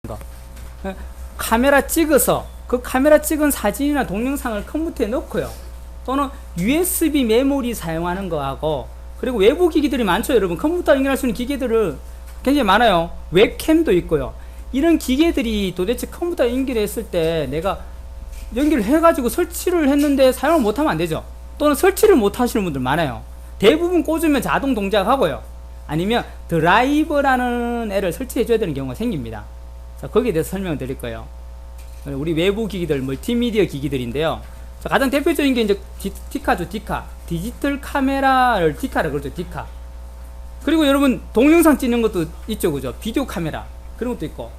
거. 카메라 찍어서 그 카메라 찍은 사진이나 동영상을 컴퓨터에 넣고요. 또는 USB 메모리 사용하는 거하고, 그리고 외부 기기들이 많죠. 여러분 컴퓨터 연결할 수 있는 기계들을 굉장히 많아요. 웹캠도 있고요. 이런 기계들이 도대체 컴퓨터 연결했을 때 내가 연결을 해가지고 설치를 했는데 사용을 못하면 안 되죠. 또는 설치를 못 하시는 분들 많아요. 대부분 꽂으면 자동 동작하고요. 아니면 드라이버라는 애를 설치해 줘야 되는 경우가 생깁니다. 자, 거기에 대해서 설명을 드릴 거예요. 우리 외부 기기들, 멀티미디어 기기들인데요. 자, 가장 대표적인 게 이제 디카죠. 디카. 디지털 카메라를 디카라 그러죠. 디카. 그리고 여러분 동영상 찍는 것도 있죠. 그죠? 비디오 카메라. 그런 것도 있고.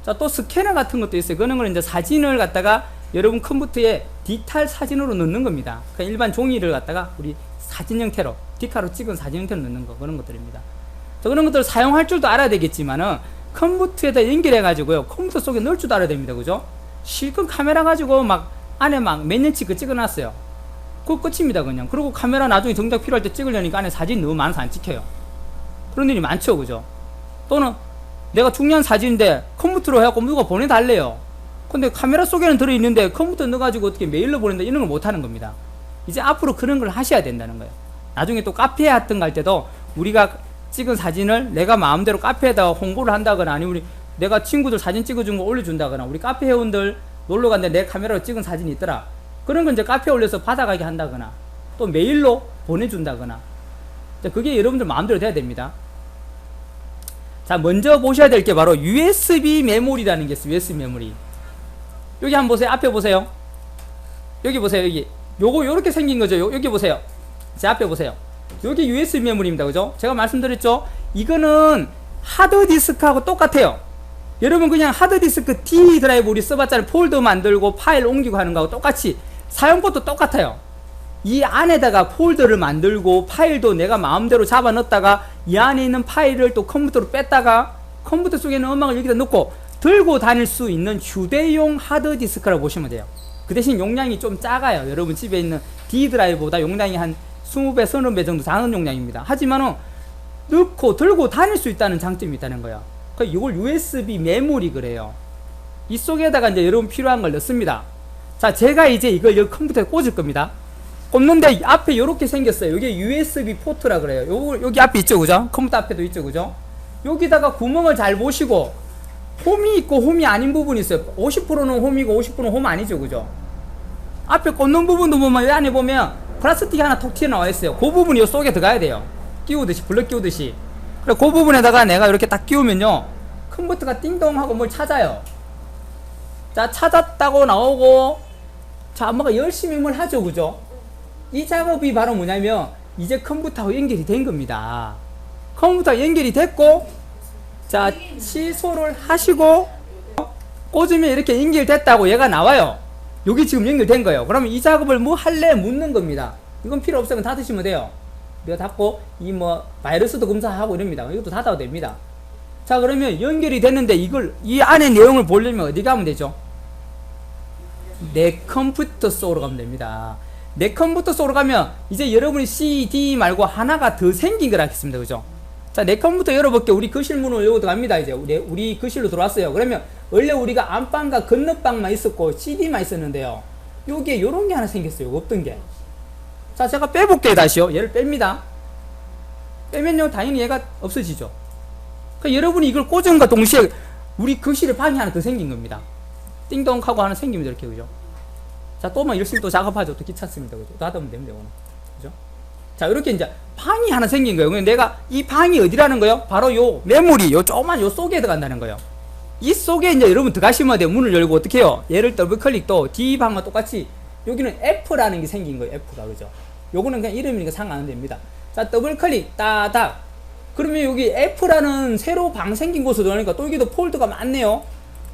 자, 또 스캐너 같은 것도 있어요. 그런 걸 이제 사진을 갖다가 여러분 컴퓨터에 디지털 사진으로 넣는 겁니다. 그러니까 일반 종이를 갖다가 우리 사진 형태로, 디카로 찍은 사진 형태로 넣는 거, 그런 것들입니다. 자, 그런 것들을 사용할 줄도 알아야 되겠지만은 컴퓨터에다 연결해 가지고요, 컴퓨터 속에 넣을 줄도 알아야 됩니다. 그죠? 실컷 카메라 가지고 막 안에 막 몇 년치 그 찍어 놨어요. 그거 끝입니다. 그냥. 그리고 카메라 나중에 정작 필요할 때 찍으려니까 안에 사진이 너무 많아서 안 찍혀요. 그런 일이 많죠. 그죠? 또는 내가 중요한 사진인데 컴퓨터로 해갖고 누가 보내달래요. 근데 카메라 속에는 들어있는데 컴퓨터 넣어가지고 어떻게 메일로 보낸다, 이런 걸 못하는 겁니다. 이제 앞으로 그런 걸 하셔야 된다는 거예요. 나중에 또 카페 같은 거 갈 때도 우리가 찍은 사진을 내가 마음대로 카페에다가 홍보를 한다거나, 아니면 내가 친구들 사진 찍어준 거 올려준다거나, 우리 카페 회원들 놀러 갔는데 내 카메라로 찍은 사진이 있더라, 그런 건 이제 카페에 올려서 받아가게 한다거나, 또 메일로 보내준다거나, 그게 여러분들 마음대로 돼야 됩니다. 자, 먼저 보셔야 될 게 바로 USB 메모리라는 게 있어요. USB 메모리. 여기 한번 보세요. 앞에 보세요. 여기 보세요. 여기 요거 요렇게 생긴 거죠. 여기 보세요. 제 앞에 보세요. 여기 USB 메모리입니다. 그죠? 제가 말씀드렸죠? 이거는 하드디스크하고 똑같아요. 여러분 그냥 하드디스크 D 드라이브 우리 써봤잖아요. 폴더 만들고 파일 옮기고 하는 거하고 똑같이 사용법도 똑같아요. 이 안에다가 폴더를 만들고 파일도 내가 마음대로 잡아 넣었다가 이 안에 있는 파일을 또 컴퓨터로 뺐다가 컴퓨터 속에 있는 음악을 여기다 넣고 들고 다닐 수 있는 휴대용 하드디스크라고 보시면 돼요. 그 대신 용량이 좀 작아요. 여러분 집에 있는 D 드라이브보다 용량이 한 20배, 30배 정도 작은 용량입니다. 하지만은 넣고 들고 다닐 수 있다는 장점이 있다는 거예요. 그러니까 이걸 USB 메모리 그래요. 이 속에다가 이제 여러분 필요한 걸 넣습니다. 자, 제가 이제 이걸 여기 컴퓨터에 꽂을 겁니다. 꽂는데 앞에 이렇게 생겼어요. 이게 USB 포트라 그래요. 요거 여기 앞에 있죠, 그죠? 컴퓨터 앞에도 있죠, 그죠? 여기다가 구멍을 잘 보시고, 홈이 있고 홈이 아닌 부분이 있어요. 50%는 홈이고 50%는 홈 아니죠, 그죠? 앞에 꽂는 부분도 보면 이 안에 보면 플라스틱이 하나 톡 튀어나와 있어요. 그 부분이 이 속에 들어가야 돼요. 끼우듯이, 블럭 끼우듯이. 그래, 그 부분에다가 내가 이렇게 딱 끼우면요, 컴퓨터가 띵동 하고 뭘 찾아요. 자, 찾았다고 나오고, 자, 뭐가 열심히 뭘 하죠, 그죠? 이 작업이 바로 뭐냐면 이제 컴퓨터하고 연결이 된 겁니다. 컴퓨터가 연결이 됐고, 자, 취소를 하시고 꽂으면 이렇게 연결됐다고 얘가 나와요. 여기 지금 연결된 거예요. 그러면 이 작업을 뭐 할래? 묻는 겁니다. 이건 필요 없으면 닫으시면 돼요. 이거 닫고 이 뭐 바이러스도 검사하고 이럽니다. 이것도 닫아도 됩니다. 자, 그러면 연결이 됐는데 이걸 이 안에 내용을 보려면 어디 가면 되죠? 내 컴퓨터 속으로 가면 됩니다. 내 컴퓨터 속으로 가면 이제 여러분이 CD 말고 하나가 더 생긴 걸 하겠습니다. 그죠? 자, 내 컴퓨터 열어볼게요. 우리 거실 문을 열고 들어갑니다. 이제 우리 거실로 들어왔어요. 그러면 원래 우리가 안방과 건너방만 있었고 CD만 있었는데요, 요게 요런 게 하나 생겼어요. 없던 게. 자, 제가 빼볼게요. 다시요. 얘를 뺍니다. 빼면요 당연히 얘가 없어지죠. 그러니까 여러분이 이걸 꽂은과 동시에 우리 거실에 방이 하나 더 생긴 겁니다. 띵동 하고 하나 생깁니다. 이렇게. 그죠? 자, 또 막 열심히 또 작업하죠. 또 귀찮습니다. 그죠? 닫으면 됩니다. 오늘. 그죠? 자, 이렇게 이제 방이 하나 생긴 거예요. 근데 내가 이 방이 어디라는 거예요? 바로 요 메모리, 요 조그만 요 속에 들어간다는 거예요. 이 속에 이제 여러분 들어가시면 돼요. 문을 열고 어떻게 해요? 얘를 더블 클릭도 D방과 똑같이 여기는 F라는 게 생긴 거예요. F가. 그죠? 요거는 그냥 이름이니까 상관 안 됩니다. 자, 더블 클릭, 따닥. 그러면 여기 F라는 새로 방 생긴 곳으로 들어가니까 또 여기도 폴더가 많네요.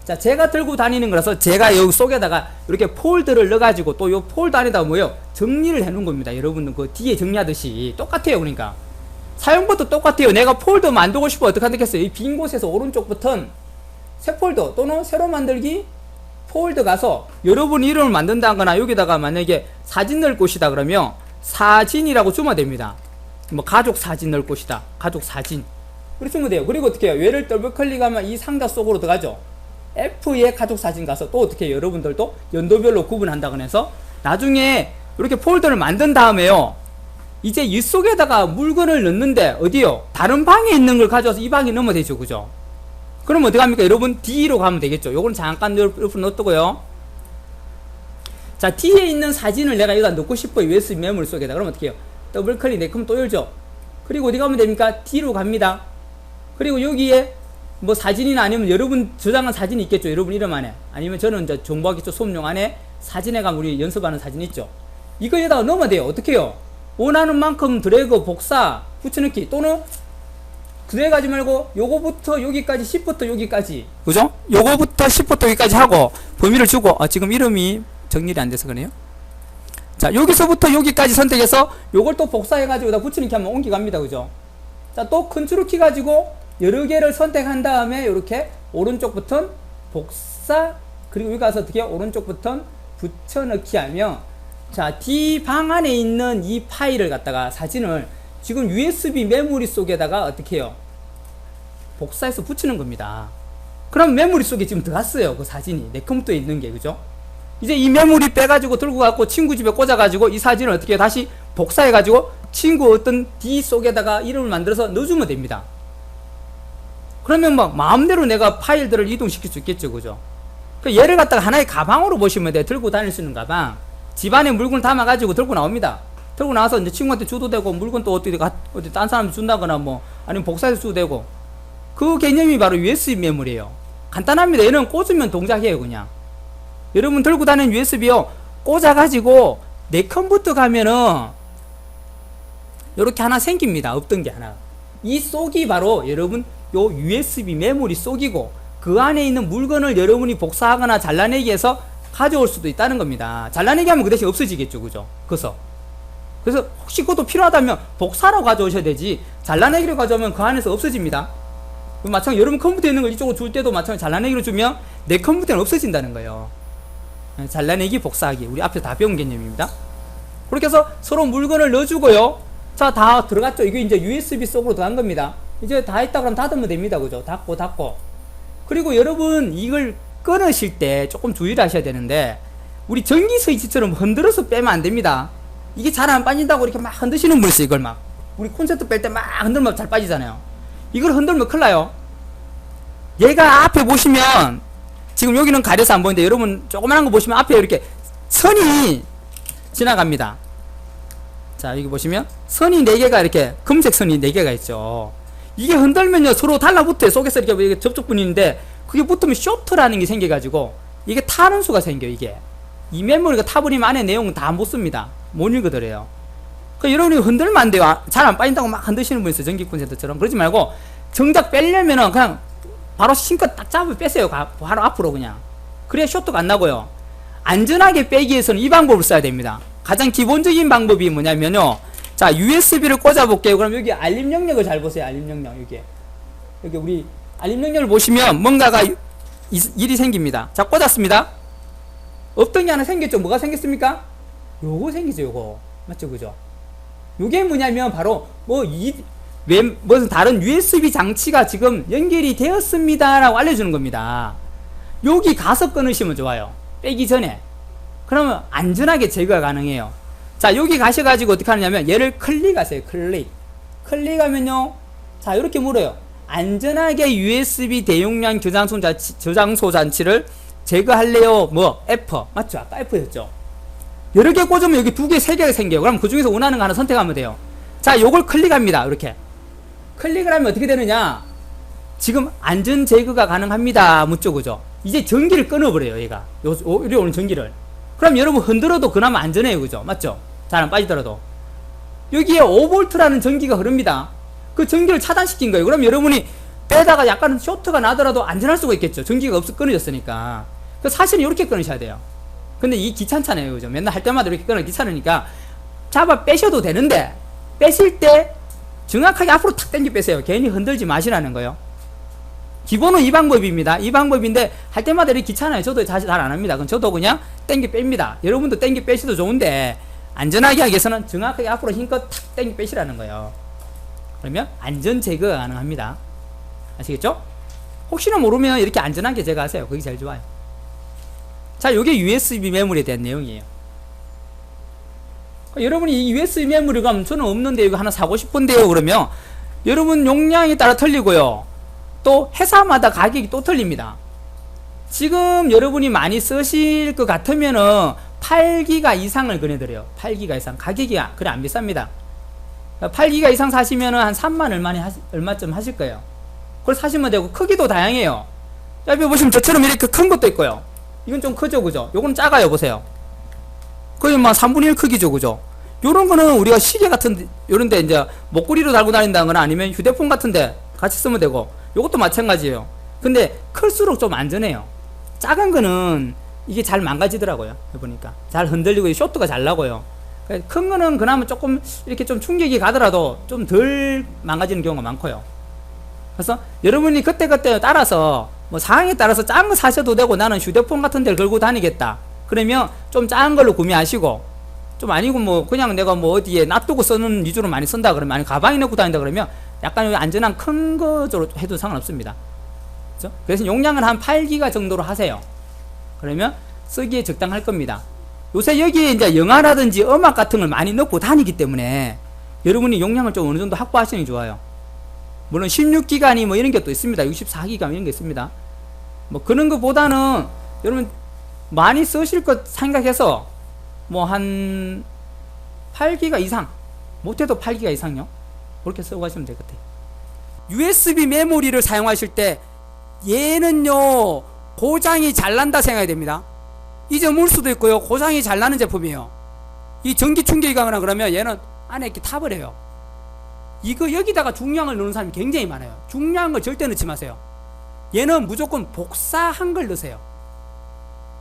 자, 제가 들고 다니는 거라서 제가 여기 속에다가 이렇게 폴더를 넣어가지고 또 요 폴더 안에다가 뭐예요? 정리를 해 놓은 겁니다. 여러분은 그 뒤에 정리하듯이 똑같아요. 그러니까 사용법도 똑같아요. 내가 폴더 만들고 싶어 어떻게 하겠어요? 이 빈 곳에서 오른쪽 버튼 새 폴더 또는 새로 만들기 폴더 가서 여러분 이름을 만든다거나, 여기다가 만약에 사진 넣을 곳이다 그러면 사진이라고 주면 됩니다. 뭐 가족 사진 넣을 곳이다, 가족 사진. 그러시면 돼요. 그리고 어떻게 해요? 얘를 더블 클릭하면 이 상자 속으로 들어가죠. F의 가족 사진 가서 또 어떻게 해요? 여러분들도 연도별로 구분한다고 해서 나중에 이렇게 폴더를 만든 다음에요. 이제 이 속에다가 물건을 넣는데 어디요? 다른 방에 있는 걸 가져와서 이 방에 넣으면 되죠. 그죠? 그럼 어떻게 합니까? 여러분 D로 가면 되겠죠. 요거는 잠깐 옆으로 넣어두고요. 자, D에 있는 사진을 내가 여기다 넣고 싶어요. USB 메모리 속에다. 그럼 어떻게 해요? 더블 클릭, 네, 그럼 또 열죠. 그리고 어디 가면 됩니까? D로 갑니다. 그리고 여기에 뭐 사진이나 아니면 여러분 저장한 사진이 있겠죠. 여러분 이름 안에. 아니면 저는 이제 정보하겠죠. 수업용 안에 사진에 가면 우리 연습하는 사진 있죠. 이거 여기다가 넣으면 돼요. 어떻게 해요? 원하는 만큼 드래그, 복사, 붙여넣기 또는 드래그 하지 말고 요거부터 여기까지 10부터 여기까지 그죠? 요거부터 10부터 여기까지 하고 범위를 주고 지금 이름이 정렬이 안 돼서 그래요. 자, 여기서부터 여기까지 선택해서 요걸 또 복사해가지고 다 붙여넣기 하면 옮겨갑니다. 그죠? 자, 또 컨트롤 키 가지고 여러 개를 선택한 다음에 이렇게 오른쪽 버튼 복사 그리고 여기 가서 어떻게 해요? 오른쪽 버튼 붙여넣기 하면 자, D 방 안에 있는 이 파일을 갖다가 사진을 지금 USB 메모리 속에다가 어떻게 해요? 복사해서 붙이는 겁니다. 그럼 메모리 속에 지금 들어갔어요. 그 사진이 내 컴퓨터에 있는 게 그죠? 이제 이 메모리 빼가지고 들고 갖고 친구 집에 꽂아가지고 이 사진을 어떻게 해요? 다시 복사해가지고 친구 어떤 D 속에다가 이름을 만들어서 넣어주면 됩니다. 그러면 막 마음대로 내가 파일들을 이동시킬 수 있겠죠. 그죠? 그 얘를 갖다가 하나의 가방으로 보시면 돼. 들고 다닐 수 있는 가방. 집안에 물건을 담아가지고 들고 나옵니다. 들고 나와서 이제 친구한테 줘도 되고, 물건 또 어디 딴 사람한테 준다거나 뭐, 아니면 복사해서 줘도 되고. 그 개념이 바로 USB 메모리예요. 간단합니다. 얘는 꽂으면 동작해요, 그냥. 여러분 들고 다니는 USB요. 꽂아가지고, 내 컴퓨터 가면은, 요렇게 하나 생깁니다. 없던 게 하나. 이 속이 바로 여러분, 요 USB 메모리 속이고, 그 안에 있는 물건을 여러분이 복사하거나 잘라내기 해서 가져올 수도 있다는 겁니다. 잘라내기 하면 그 대신 없어지겠죠. 그죠? 그래서 혹시 그것도 필요하다면 복사로 가져오셔야 되지, 잘라내기로 가져오면 그 안에서 없어집니다. 마찬가지로 여러분 컴퓨터에 있는 걸 이쪽으로 줄 때도 마찬가지로 잘라내기로 주면 내 컴퓨터는 없어진다는 거예요. 잘라내기, 복사하기. 우리 앞에 다 배운 개념입니다. 그렇게 해서 서로 물건을 넣어주고요. 자, 다 들어갔죠? 이게 이제 USB 속으로 들어간 겁니다. 이제 다 했다 그러면 닫으면 됩니다. 그죠? 닫고. 그리고 여러분 이걸 끊으실 때 조금 주의를 하셔야 되는데, 우리 전기 스위치처럼 흔들어서 빼면 안 됩니다. 이게 잘 안 빠진다고 이렇게 막 흔드시는 분이 있어요. 이걸 막 우리 콘센트 뺄 때 막 흔들면 잘 빠지잖아요. 이걸 흔들면 큰일 나요. 얘가 앞에 보시면 지금 여기는 가려서 안 보이는데, 여러분 조그만한 거 보시면 앞에 이렇게 선이 지나갑니다. 자, 여기 보시면 선이 4개가 이렇게 금색 선이 4개가 있죠. 이게 흔들면요 서로 달라붙어요. 속에서 이렇게 접촉분인데, 그게 붙으면 쇼트라는 게 생겨가지고 이게 타는 수가 생겨요. 이게 이 메모리가 타버리면 안에 내용은 다 못 씁니다. 못 읽어드려요. 그러니까 여러분이 흔들면 안 돼요. 잘 안 빠진다고 막 흔드시는 분 있어요. 전기 콘센트처럼. 그러지 말고 정작 빼려면은 그냥 바로 신껏 딱 잡아 빼세요. 바로 앞으로 그냥. 그래야 쇼트가 안 나고요. 안전하게 빼기 위해서는 이 방법을 써야 됩니다. 가장 기본적인 방법이 뭐냐면요, 자, USB를 꽂아 볼게요. 그럼 여기 알림 영역을 잘 보세요. 알림 영역. 여기 우리 알림 영역을 보시면 뭔가가 일이 생깁니다. 자, 꽂았습니다. 없던 게 하나 생겼죠. 뭐가 생겼습니까? 요거 생기죠. 요거 맞죠? 그죠? 요게 뭐냐면 바로 무슨 다른 USB 장치가 지금 연결이 되었습니다 라고 알려주는 겁니다. 여기 가서 끊으시면 좋아요. 빼기 전에. 그러면 안전하게 제거가 가능해요. 자, 여기 가셔가지고 어떻게 하느냐면 얘를 클릭하세요. 클릭하면요, 자, 이렇게 물어요. 안전하게 USB 대용량 저장소 장치를 제거할래요? 뭐 F 맞죠? 아까 F였죠. 여러 개 꽂으면 여기 2개, 3개가 생겨요. 그럼 그 중에서 원하는 거 하나 선택하면 돼요. 자, 요걸 클릭합니다. 이렇게 클릭을 하면 어떻게 되느냐, 지금 안전 제거가 가능합니다. 묻죠? 그죠? 이제 전기를 끊어버려요. 얘가 이리 오는 전기를. 그럼 여러분 흔들어도 그나마 안전해요. 그죠? 맞죠? 잘 안 빠지더라도 여기에 5V라는 전기가 흐릅니다. 그 전기를 차단시킨 거예요. 그럼 여러분이 빼다가 약간 쇼트가 나더라도 안전할 수가 있겠죠. 전기가 끊어졌으니까. 그래서 사실은 이렇게 끊으셔야 돼요. 근데 이 귀찮잖아요. 그죠? 맨날 할 때마다 이렇게 끊어 귀찮으니까 잡아 빼셔도 되는데, 빼실 때 정확하게 앞으로 탁 당겨 빼세요. 괜히 흔들지 마시라는 거예요. 기본은 이 방법입니다. 이 방법인데 할 때마다 이렇게 귀찮아요. 저도 사실 잘 안 합니다. 그럼 저도 그냥 당겨 뺍니다. 여러분도 당겨 빼셔도 좋은데, 안전하게 하기 위해서는 정확하게 앞으로 힘껏 탁 당겨 빼시라는 거예요. 그러면 안전 제거가 가능합니다. 아시겠죠? 혹시나 모르면 이렇게 안전하게 제거하세요. 그게 제일 좋아요. 자, 이게 USB 메모리에 대한 내용이에요. 여러분이 이 USB 메모리가 저는 없는데 이거 하나 사고 싶은데요. 그러면 여러분 용량에 따라 틀리고요. 또 회사마다 가격이 또 틀립니다. 지금 여러분이 많이 쓰실 것 같으면은 8기가 이상을 권해드려요. 8기가 이상. 가격이 그래 안 비쌉니다. 8기가 이상 사시면은 한 3만 얼마쯤 하실 거예요. 그걸 사시면 되고, 크기도 다양해요. 여기 보시면 저처럼 이렇게 큰 것도 있고요. 이건 좀 크죠, 그죠? 요거는 작아요, 보세요. 거의 막 3분의 1 크기죠, 그죠? 요런 거는 우리가 시계 같은, 요런데 이제 목걸이로 달고 다닌다거나 아니면 휴대폰 같은데 같이 쓰면 되고, 요것도 마찬가지예요. 근데 클수록 좀 안전해요. 작은 거는 이게 잘 망가지더라고요. 해보니까. 잘 흔들리고 쇼트가 잘 나고요. 큰 거는 그나마 조금 이렇게 좀 충격이 가더라도 좀 덜 망가지는 경우가 많고요. 그래서 여러분이 그때그때 따라서 뭐 상황에 따라서 작은 거 사셔도 되고, 나는 휴대폰 같은 데를 걸고 다니겠다. 그러면 좀 작은 걸로 구매하시고, 좀 아니고 뭐 그냥 내가 뭐 어디에 놔두고 쓰는 위주로 많이 쓴다 그러면, 아니 가방에 넣고 다닌다 그러면 약간 안전한 큰 거로 해도 상관없습니다. 그렇죠? 그래서 용량을 한 8기가 정도로 하세요. 그러면 쓰기에 적당할 겁니다. 요새 여기에 이제 영화라든지 음악 같은 걸 많이 넣고 다니기 때문에 여러분이 용량을 좀 어느 정도 확보하시는 게 좋아요. 물론 16기가니 뭐 이런 게 또 있습니다. 64기가 이런 게 있습니다. 뭐 그런 것보다는 여러분 많이 쓰실 것 생각해서 뭐 한 8기가 이상, 못해도 8기가 이상요. 그렇게 쓰고 가시면 될 것 같아요. USB 메모리를 사용하실 때 얘는요 고장이 잘 난다 생각이 됩니다. 잊어물 수도 있고요, 고장이 잘 나는 제품이에요. 이 전기 충격이 가거나 그러면 얘는 안에 이렇게 타버려요. 이거 여기다가 중량을 넣는 사람이 굉장히 많아요. 중량한 걸 절대 넣지 마세요. 얘는 무조건 복사한 걸 넣으세요.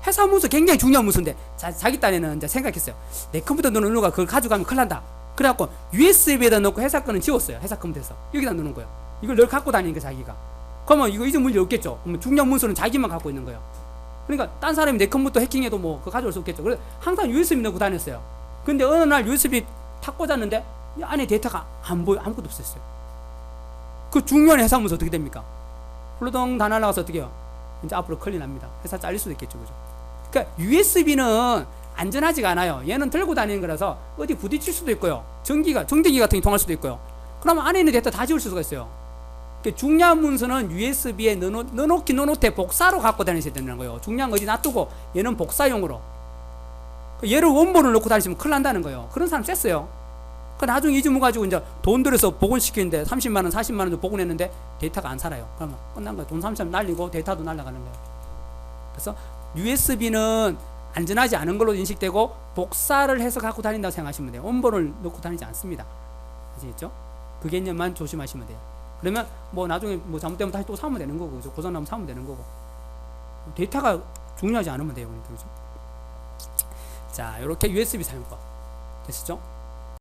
회사 문서 굉장히 중요한 문서인데 자기 딴에는 이제 생각했어요. 내 컴퓨터 넣는 누가 그걸 가져가면 큰일 난다. 그래갖고 USB에다 넣고 회사 거는 지웠어요. 회사 컴퓨터에서 여기다 넣는 거예요. 이걸 늘 갖고 다니는 거 자기가. 그러면 이거 잊어물 일 없겠죠. 그러면 중요한 문서는 자기만 갖고 있는 거예요. 그러니까 딴 사람이 내 컴퓨터 해킹해도 뭐 그거 가져올 수 없겠죠. 그래서 항상 USB 넣고 다녔어요. 근데 어느 날 USB 탁 꽂았는데 이 안에 데이터가 안 보여. 아무것도 없었어요. 그 중요한 회사 문서 어떻게 됩니까? 훌러덩 다 날아가서 어떻게 해요? 이제 앞으로 큰일 납니다. 회사 잘릴 수도 있겠죠. 그죠? 그러니까 USB는 안전하지가 않아요. 얘는 들고 다니는 거라서 어디 부딪힐 수도 있고요. 전기기 같은 게 통할 수도 있고요. 그러면 안에 있는 데이터 다 지울 수가 있어요. 그러니까 중요한 문서는 USB에 넣어놓되 복사로 갖고 다니셔야 되는 거예요. 중요한 거 어디 놔두고 얘는 복사용으로. 얘를 원본을 넣고 다니시면 큰일 난다는 거예요. 그런 사람 셌어요. 나중에 잊어먹어 가지고 이제 돈 들여서 복원시키는데 30만원, 40만원 복원했는데 데이터가 안 살아요. 그러면 끝난 거예요. 돈 30만 날리고 데이터도 날아가는 거예요. 그래서 USB는 안전하지 않은 걸로 인식되고 복사를 해서 갖고 다닌다고 생각하시면 돼요. 원본을 넣고 다니지 않습니다. 아시겠죠? 그 개념만 조심하시면 돼요. 그러면 뭐 나중에 뭐 잘못되면 다시 또 사면 되는 거고, 그죠? 고장나면 사면 되는 거고. 데이터가 중요하지 않으면 돼요. 그죠? 자, 이렇게 USB 사용법 됐죠?